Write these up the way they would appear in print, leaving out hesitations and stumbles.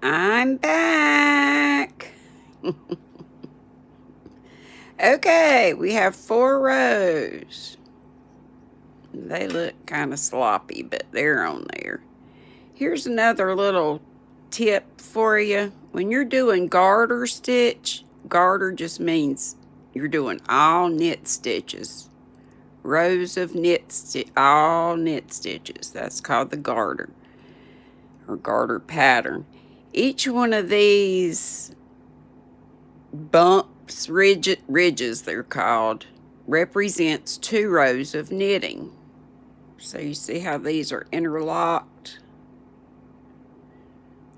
I'm back. Okay, we have 4 rows. They look kind of sloppy, but they're on there. Here's another little tip for you. When you're doing garter stitch, garter just means you're doing all knit stitches. Rows of all knit stitches. That's called the garter or garter pattern. Each one of these bumps, ridges they're called, represents 2 rows of knitting. So you see how these are interlocked?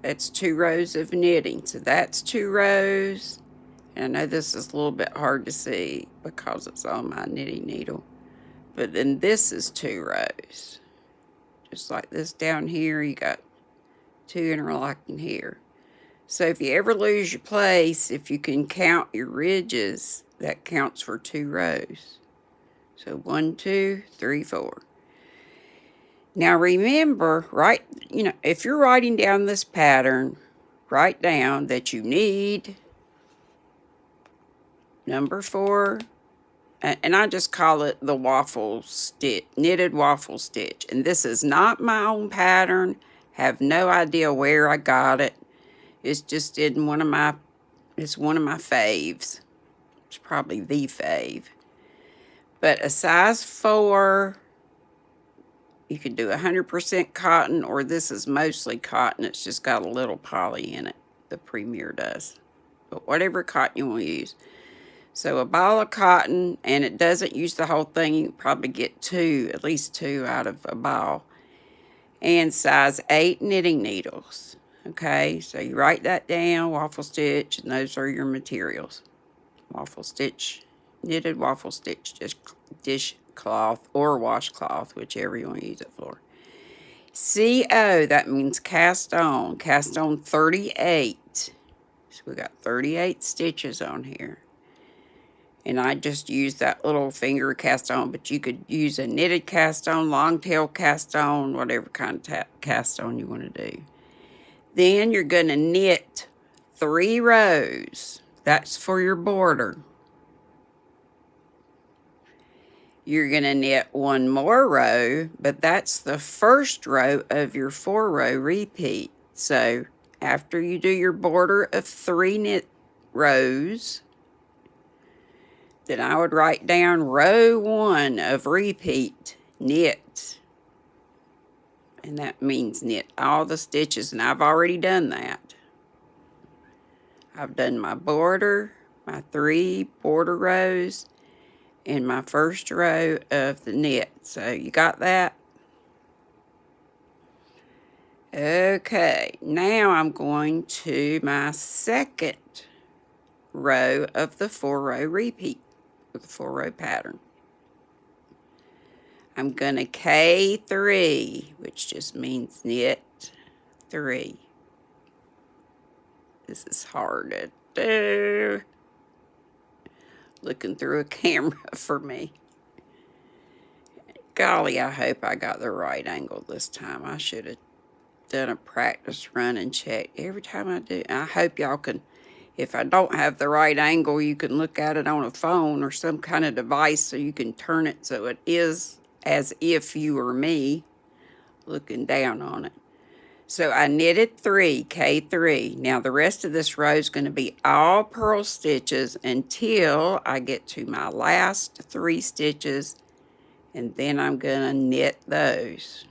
That's 2 rows of knitting. So that's 2 rows. And I know this is a little bit hard to see because it's on my knitting needle. But then this is 2 rows. Just like this down here, you got 2 interlocking here. So if you ever lose your place, if you can count your ridges, that counts for 2 rows. So 1, 2, 3, 4. Now remember, if you're writing down this pattern, write down that you need number 4, and I just call it the waffle stitch, knitted waffle stitch. And this is not my own pattern. Have no idea where I got it. It's just in one of my faves. It's probably the fave. But a size 4, you can do 100% cotton, or this is mostly cotton. It's just got a little poly in it. The Premier does. But whatever cotton you want to use. So a ball of cotton, and it doesn't use the whole thing. You can probably get at least two out of a ball. And size 8 knitting needles. Okay, so you write that down, waffle stitch, and those are your materials. Waffle stitch, knitted waffle stitch, just dishcloth or washcloth, whichever you want to use it for. CO, that means cast on 38. So we got 38 stitches on here. And I just used that little finger cast on, but you could use a knitted cast on, long tail cast on, whatever kind of cast on you want to do. Then you're going to knit 3 rows. That's for your border. You're going to knit 1 more row, but that's the first row of your 4-row repeat. So after you do your border of 3 knit rows, then I would write down row 1 of repeat, knit. And that means knit all the stitches, and I've already done that. I've done my border, my 3 border rows, and my first row of the knit. So you got that? Okay, now I'm going to my second row of the 4-row repeat, with the 4-row pattern. I'm going to K3, which just means knit 3. This is hard to do. Looking through a camera for me. Golly, I hope I got the right angle this time. I should have done a practice run and check every time I do. I hope y'all can, if I don't have the right angle, you can look at it on a phone or some kind of device so you can turn it so it is as if you were me looking down on it. So I knitted 3, K3. Now the rest of this row is going to be all purl stitches until I get to my last 3 stitches, and then I'm going to knit those.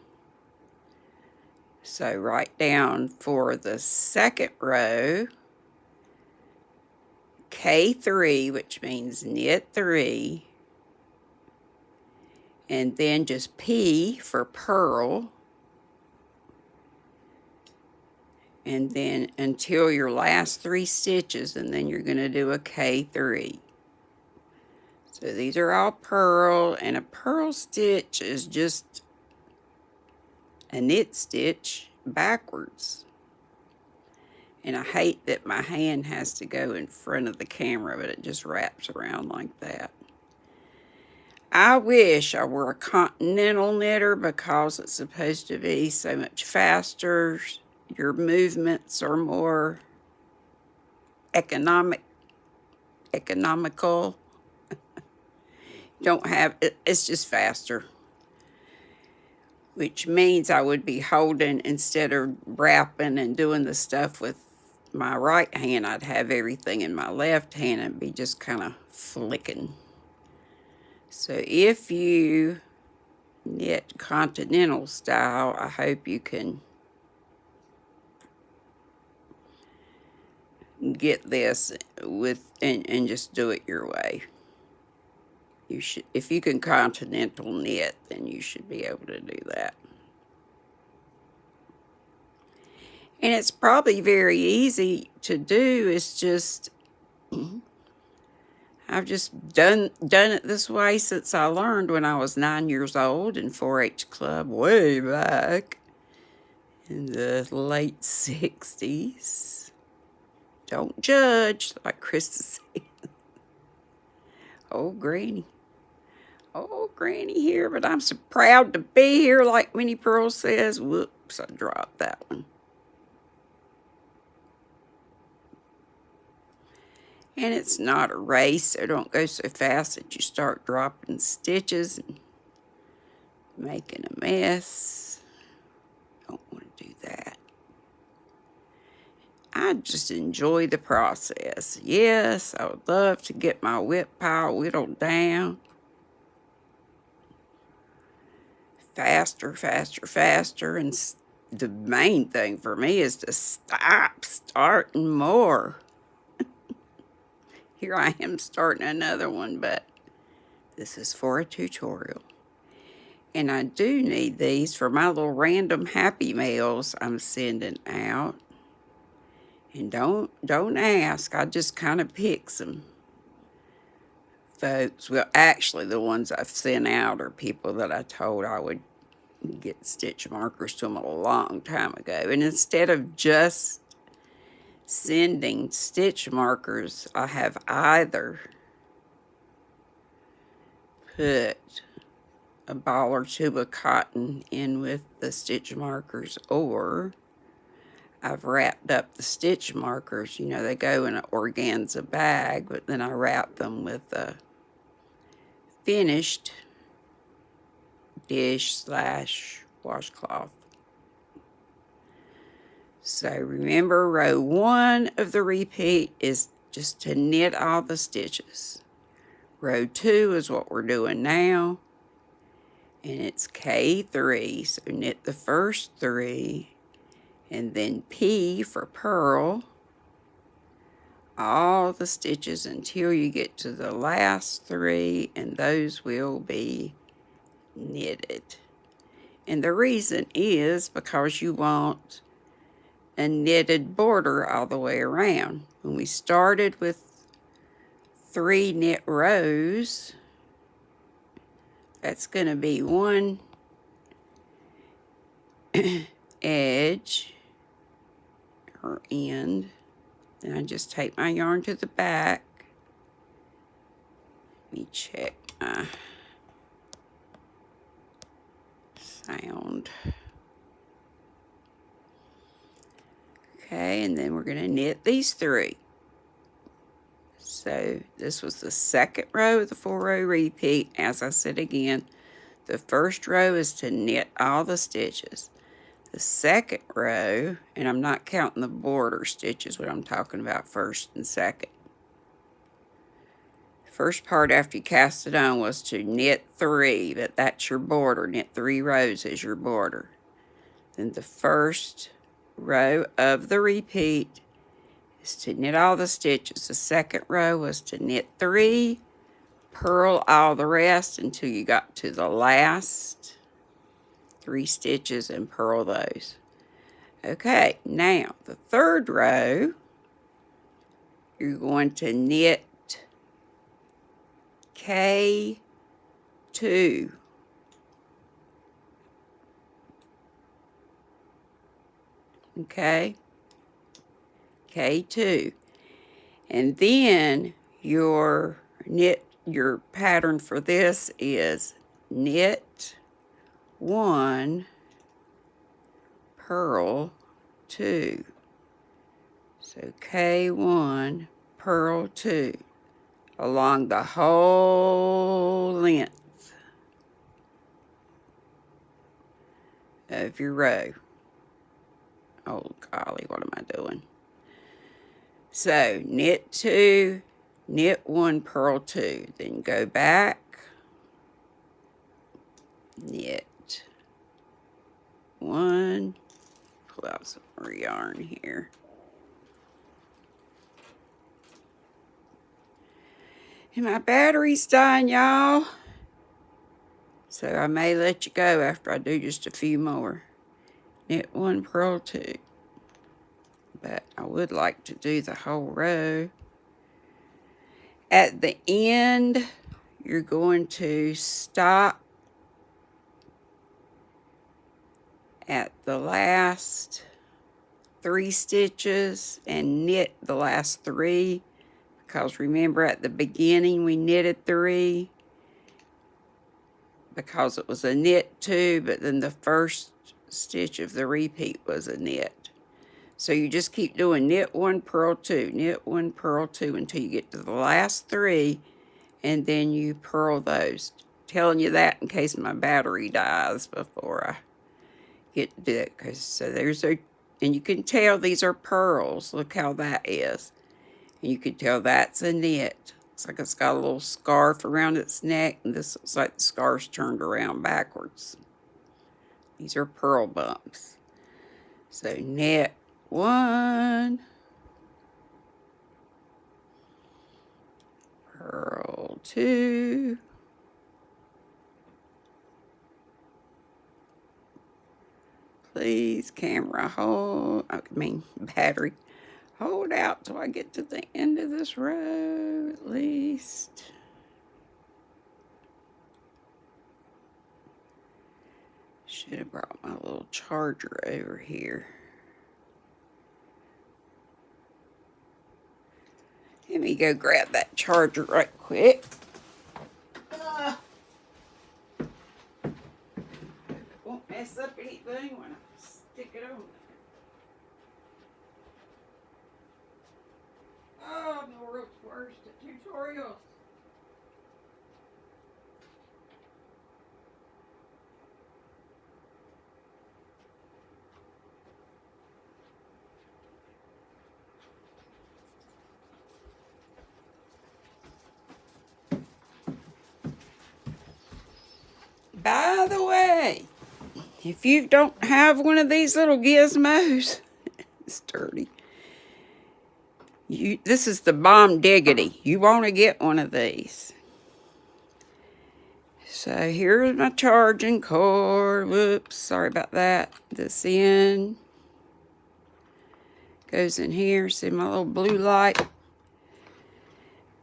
So write down for the second row, K3, which means knit 3, and then just P for purl, and then until your last 3 stitches, and then you're going to do a K3. So these are all purl, and a purl stitch is just a knit stitch backwards. And I hate that my hand has to go in front of the camera, but it just wraps around like that. I wish I were a continental knitter because it's supposed to be so much faster. your movements are more economical. Don't have it, it's just faster, which means I would be holding instead of wrapping and doing the stuff with my right hand. I'd have everything in my left hand and be just kind of flicking. So if you knit continental style, I hope you can get this with and just do it your way. You should, if you can continental knit, then you should be able to do that. And it's probably very easy to do. It's just I've just done it this way since I learned when I was 9 years old in 4-H club way back in the late 60s. Don't judge, like Krista said. Oh, Granny. Oh, Granny here, but I'm so proud to be here, like Minnie Pearl says. Whoops, I dropped that one. And it's not a race, so don't go so fast that you start dropping stitches and making a mess. Don't want to do that. I just enjoy the process. Yes, I would love to get my whip pile whittled down. Faster, faster, faster. And the main thing for me is to stop starting more. Here I am starting another one, but this is for a tutorial. And I do need these for my little random happy mails I'm sending out. And don't ask, I just kind of pick some folks. Well, actually, the ones I've sent out are people that I told I would get stitch markers to them a long time ago. And instead of just sending stitch markers, I have either put a ball or two of cotton in with the stitch markers, or I've wrapped up the stitch markers. You know, they go in an organza bag, but then I wrap them with a finished dish/washcloth. So remember, row 1 of the repeat is just to knit all the stitches. Row 2 is what we're doing now, and it's K3, so knit the first 3, and then P for purl all the stitches until you get to the last 3, and those will be knitted. And the reason is because you want a knitted border all the way around. When we started with 3 knit rows, that's going to be one edge or end. Then I just take my yarn to the back. Let me check my sound. Okay, and then we're going to knit these 3. So this was the second row of the 4-row repeat. As I said again, the first row is to knit all the stitches. The second row, and I'm not counting the border stitches, what I'm talking about first and second. First part after you cast it on was to knit 3, but that's your border. Knit 3 rows as your border. Then the first row of the repeat is to knit all the stitches. The second row was to knit 3, purl all the rest until you got to the last 3 stitches and purl those. Okay, now the third row, you're going to knit K2. Okay, K2. And then your pattern for this is knit 1, purl 2. So K1, purl 2 along the whole length of your row. Oh golly, what am I doing? So knit 2, knit 1, purl 2, then go back, knit 1, pull out some more yarn here. And my battery's dying, y'all. So I may let you go after I do just a few more. Knit 1, purl 2. But I would like to do the whole row. At the end, you're going to stop at the last 3 stitches and knit the last 3, because remember at the beginning we knitted 3 because it was a knit 2, but then the first stitch of the repeat was a knit. So you just keep doing knit 1, purl 2, knit 1, purl 2 until you get to the last 3, and then you purl those. Telling you that in case my battery dies before I get to do it. So there's a, and you can tell these are pearls. Look how that is. And you can tell that's a knit. Looks like it's got a little scarf around its neck, and this looks like the scarf's turned around backwards. These are purl bumps. So knit 1, purl 2, please camera battery, hold out till I get to the end of this row at least. Should have brought my little charger over here. Let me go grab that charger right quick. Won't mess up anything when I stick it on there. Oh, I'm the world's worst at tutorials. By the way, if you don't have one of these little gizmos, it's dirty. This is the bomb diggity. You want to get one of these. So here's my charging cord. Whoops, sorry about that. This end goes in here. See my little blue light?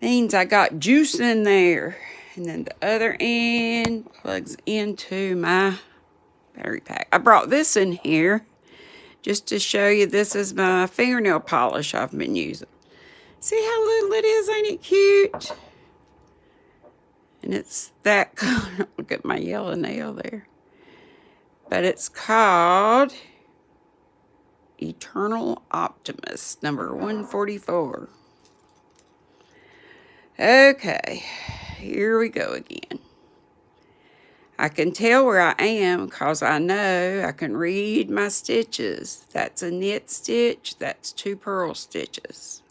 Means I got juice in there. And then the other end plugs into my battery pack. I brought this in here just to show you. This is my fingernail polish I've been using. See how little it is? Ain't it cute? And it's that color. Look at my yellow nail there. But it's called Eternal Optimist, number 144. Okay, here we go again. I can tell where I am because I know I can read my stitches. That's a knit stitch, that's 2 purl stitches.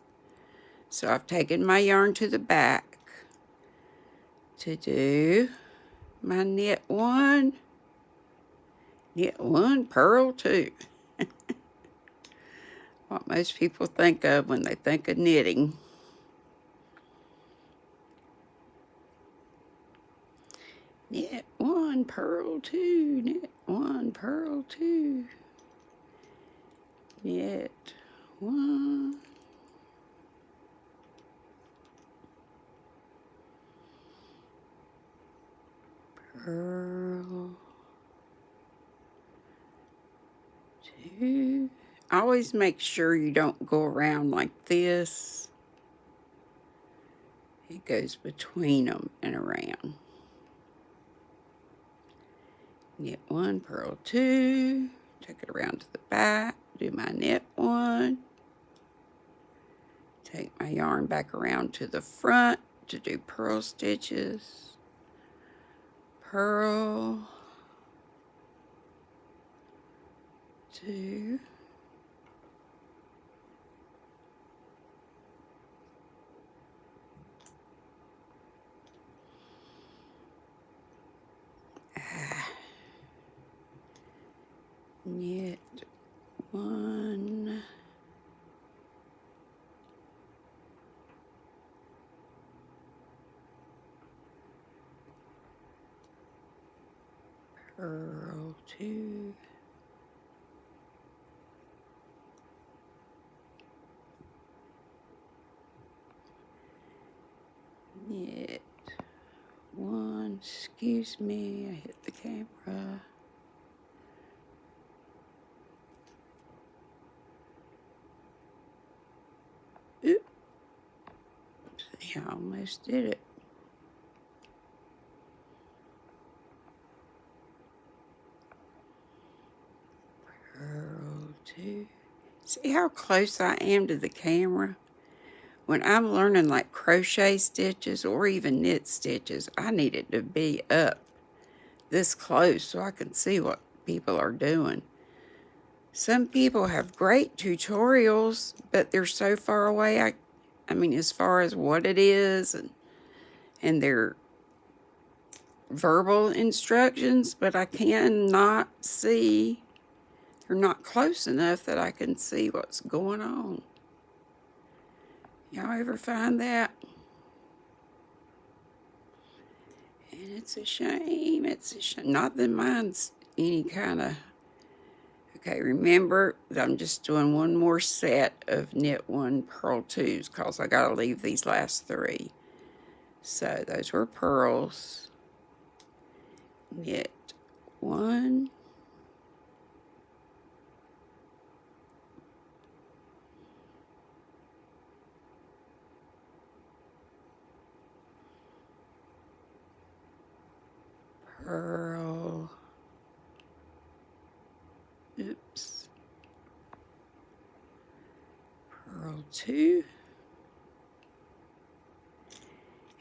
So I've taken my yarn to the back to do my knit 1, purl 2. What most people think of when they think of knitting. Knit 1, purl 2, knit 1, purl 2, knit 1, purl 2. Always make sure you don't go around like this. It goes between them and around. Knit 1, purl 2, take it around to the back. do my knit one, take my yarn back around to the front to do purl stitches, purl, 2, knit 1, purl 2, knit 1, excuse me, I hit the camera. Oop. See, I almost did it. Purl 2. See how close I am to the camera? When I'm learning like crochet stitches or even knit stitches, I need it to be up this close so I can see what people are doing. Some people have great tutorials, but they're so far away. I mean, as far as what it is and their verbal instructions, but I cannot see. They're not close enough that I can see what's going on. Y'all ever find that? And it's a shame. It's a shame. Not that mine's any kind of... Okay, remember that I'm just doing one more set of knit 1, purl 2s because I got to leave these last 3. So those were purls. Knit 1. Purl. Oops. Purl 2.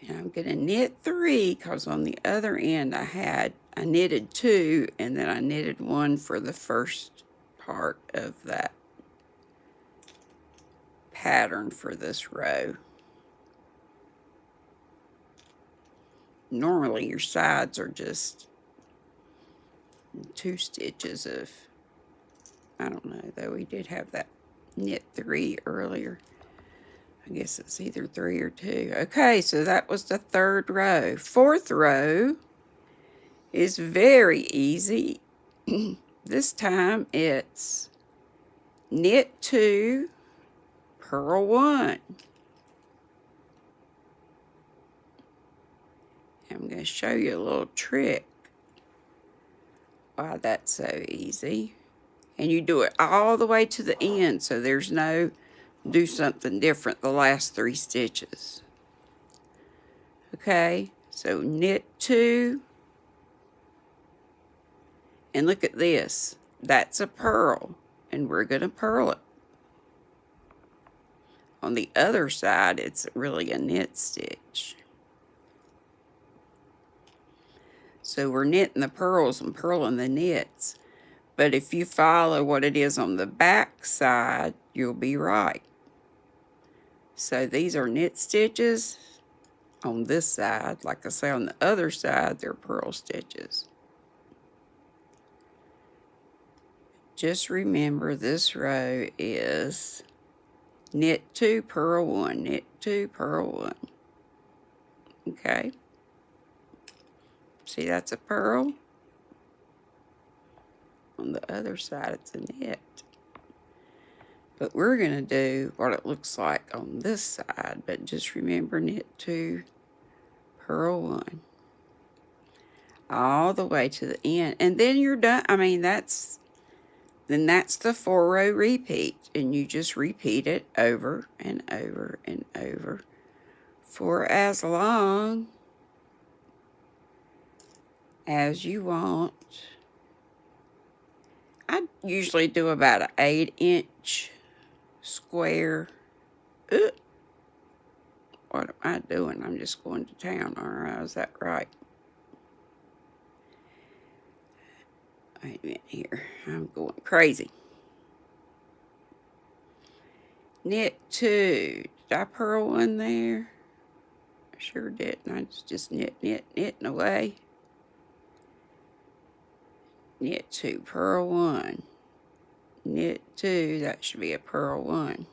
And I'm going to knit 3 because on the other end I knitted 2 and then I knitted 1 for the first part of that pattern for this row. Normally your sides are just 2 stitches of, I don't know, though we did have that knit 3 earlier. I guess it's either 3 or 2. Okay, so that was the 3rd row. 4th row is very easy. This time it's knit 2, purl 1. I'm going to show you a little trick why that's so easy. And you do it all the way to the end, so there's no do something different the last 3 stitches. Okay, so knit 2, and look at this. That's a purl, and we're going to purl it. On the other side, it's really a knit stitch. So we're knitting the purls and purling the knits. But if you follow what it is on the back side, you'll be right. So these are knit stitches on this side. Like I say, on the other side, they're purl stitches. Just remember this row is knit 2, purl 1, knit 2, purl 1. Okay. See, that's a purl. On the other side, it's a knit. But we're going to do what it looks like on this side. But just remember, knit 2, purl 1. All the way to the end. And then you're done. I mean, that's the 4-row repeat. And you just repeat it over and over and over for as long as you want. I usually do about an 8-inch square. What am I doing? I'm just going to town, aren't I? Is that right? Wait a minute here. I'm going crazy. Knit 2. Did I purl one there? I sure didn't. I just knitting away. Knit 2, purl 1. Knit 2, that should be a purl 1.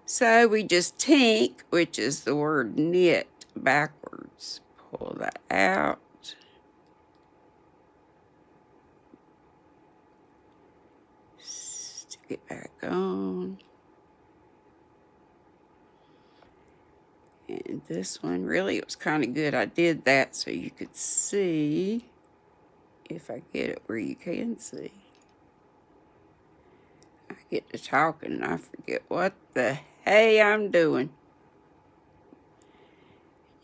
So we just tink, which is the word knit, backwards. Pull that out. Stick it back on. And this one, really, it was kind of good. I did that so you could see, if I get it where you can see. I get to talking and I forget what the hey I'm doing.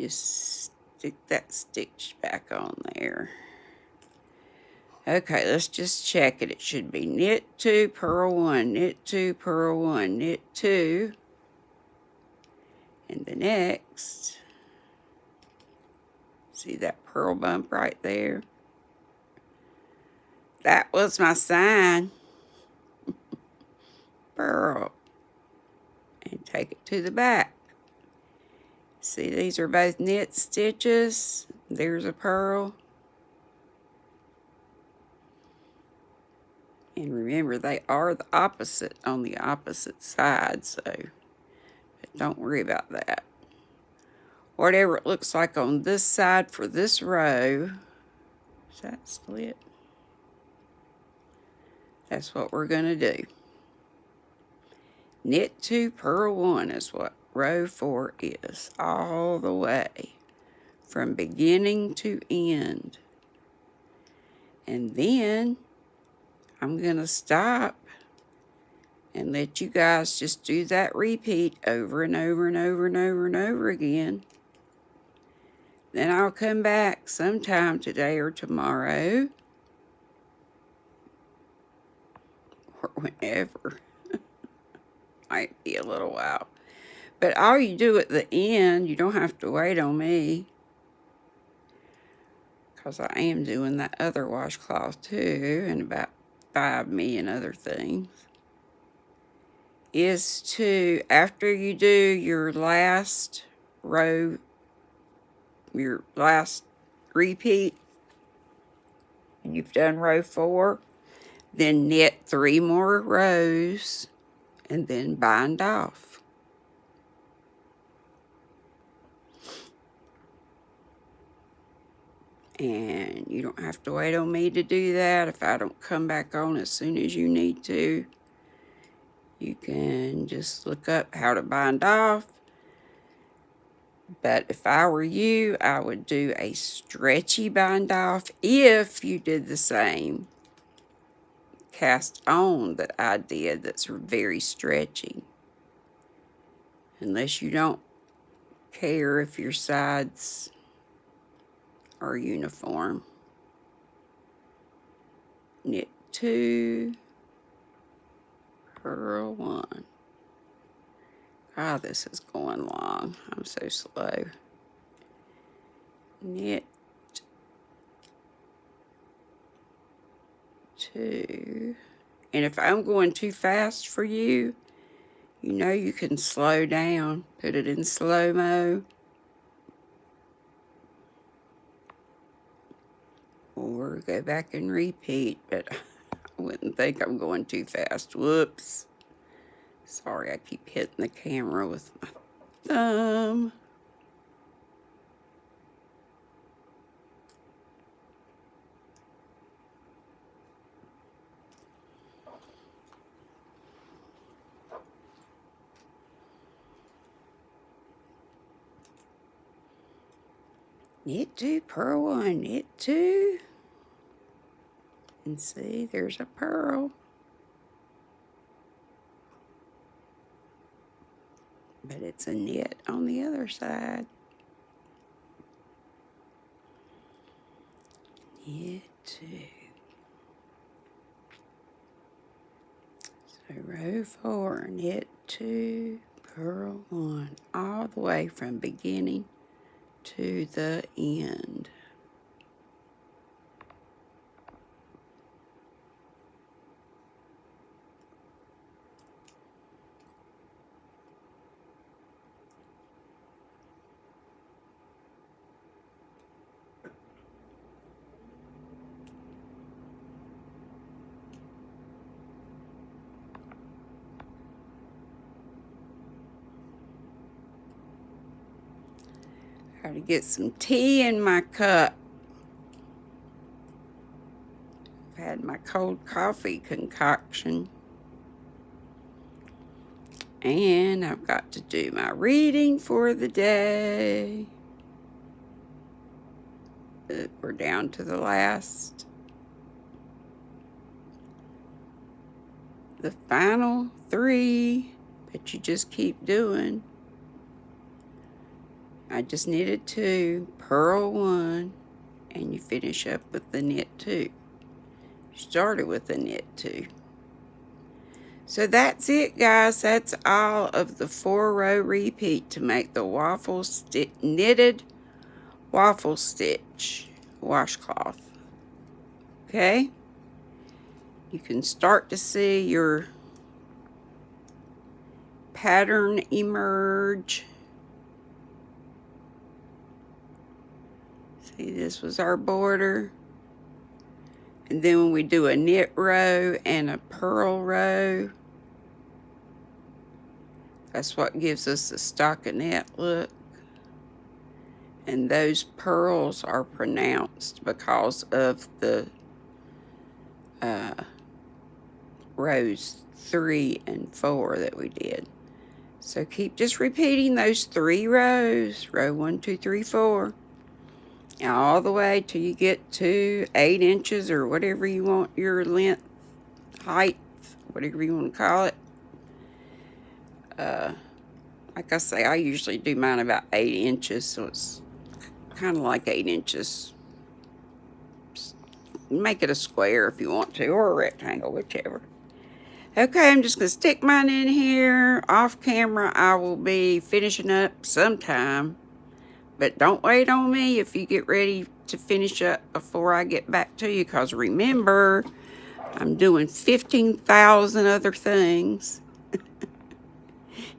Just stick that stitch back on there. Okay, let's just check it. It should be knit 2, purl 1, knit 2, purl 1, knit 2. And the next, see that purl bump right there? That was my sign. Purl. And take it to the back. See, these are both knit stitches. There's a purl. And remember, they are the opposite on the opposite side, so don't worry about that. Whatever it looks like on this side for this row, is that split? That's what we're going to do. Knit 2, purl 1 is what row 4 is, all the way from beginning to end. And then I'm going to stop and let you guys just do that repeat over and over and over and over and over again. Then I'll come back sometime today or tomorrow or whenever. Might be a little while. But all you do at the end, you don't have to wait on me, because I am doing that other washcloth too, and about 5 million other things, is to, after you do your last row, your last repeat, and you've done row 4, then knit 3 more rows and then bind off. And you don't have to wait on me to do that. If I don't come back on as soon as you need to, you can just look up how to bind off. But if I were you, I would do a stretchy bind off if you did the same cast on that I did that's very stretchy. Unless you don't care if your sides are uniform. Knit 2, purl 1. Ah, this is going long. I'm so slow. Knit 2. And if I'm going too fast for you, you know you can slow down. Put it in slow-mo. Or go back and repeat, but I wouldn't think I'm going too fast. Whoops. Sorry, I keep hitting the camera with my thumb. Knit 2, purl 1, knit 2. And see, there's a purl. But it's a knit on the other side. Knit 2. row 4, knit 2, purl 1, all the way from beginning to the end. Got to get some tea in my cup. I've had my cold coffee concoction. And I've got to do my reading for the day. We're down to the last. The final 3 that you just keep doing. I just knitted 2, purl 1, and you finish up with the knit 2. You started with the knit 2. So that's it, guys. That's all of the 4-row repeat to make the waffle knitted waffle stitch washcloth. Okay? You can start to see your pattern emerge. See, this was our border. And then when we do a knit row and a purl row, that's what gives us the stockinette look. And those pearls are pronounced because of the rows 3 and 4 that we did. So keep just repeating those 3 rows, row 1, 2, 3, 4, all the way till you get to 8 inches or whatever you want your length, height, whatever you want to call it. Like I say, I usually do mine about 8 inches, so it's kind of like 8 inches. Make it a square if you want to, or a rectangle, whichever. Okay, I'm just going to stick mine in here. Off camera, I will be finishing up sometime. But don't wait on me if you get ready to finish up before I get back to you. Because remember, I'm doing 15,000 other things.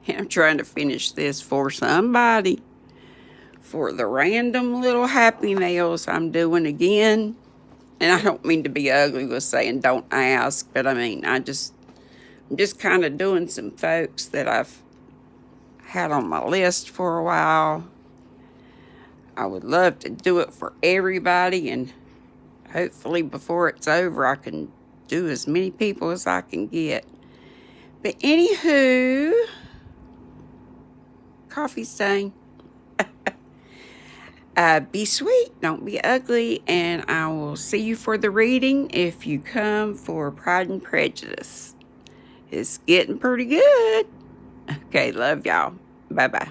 And I'm trying to finish this for somebody. For the random little Happy Meals I'm doing again. And I don't mean to be ugly with saying don't ask. But I mean, I'm just kind of doing some folks that I've had on my list for a while. I would love to do it for everybody, and hopefully before it's over I can do as many people as I can get. But anywho, coffee stain. Be sweet, don't be ugly, and I will see you for the reading if you come for Pride and Prejudice. It's getting pretty good. Okay, love y'all. Bye-bye.